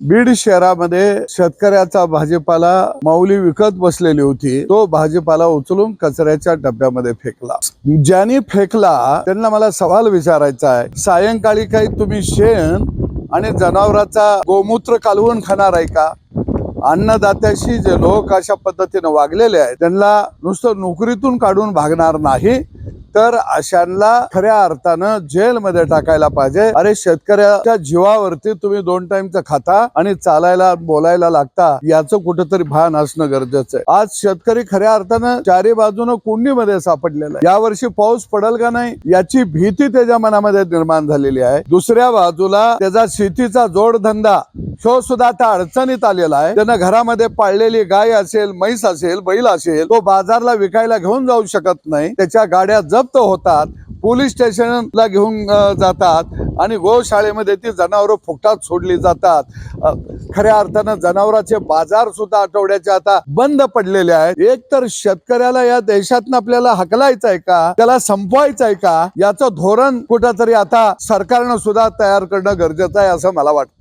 बीड शहरामध्ये शेतकऱ्याचा भाजीपाला माऊली विकत बसलेली होती। तो भाजीपाला उचलून कचऱ्याच्या डब्यामध्ये फेकला। ज्यांनी फेकला त्यांना मला सवाल विचारायचा आहे, सायंकाळी काही तुम्ही शेण आणि जनावराचा गोमूत्र कालवून खाणार आहे का? अन्नदात्याशी जे लोक अशा पद्धतीने वागलेले आहेत त्यांना नुसतं नोकरीतून काढून भागणार नाही, तर अशांना खऱ्या अर्थानं जेलमध्ये टाकायला पाहिजे। अरे, शेतकऱ्याच्या जीवावरती तुम्ही 2 टाइमचं खाता आणि चालायला बोलायला लागता, याचं कुठेतरी भान असणं गरजेचं आहे। आज शेतकरी खऱ्या अर्थानं चारी बाजूनं कुंडीमध्ये सापडलेला आहे। यावर्षी पाऊस पडेल का नाही याची भीती त्याच्या मनामध्ये निर्माण झालेली आहे। दुसऱ्या बाजूला त्याचा शेतीचा जोडधंदा तो सुद्धा आता अडचणीत आलेला आहे। त्यानं घरामध्ये पाळलेली गाय असेल, म्हैस असेल, बैल असेल, तो बाजारला विकायला घेऊन जाऊ शकत नाही। त्याच्या गाड्या जप्त होतात, पोलीस स्टेशनला घेऊन जातात आणि गोशाळेमध्ये ती जनावरं फुकटात सोडली जातात। खऱ्या अर्थानं जनावरांचे बाजार सुद्धा आठवड्याचे आता बंद पडलेले आहेत। एक तर शेतकऱ्याला या देशातनं आपल्याला हकलायचं आहे का, त्याला संपवायचं आहे का, याचं धोरण कुठंतरी आता सरकारनं सुद्धा तयार करणं गरजेचं आहे असं मला वाटतं।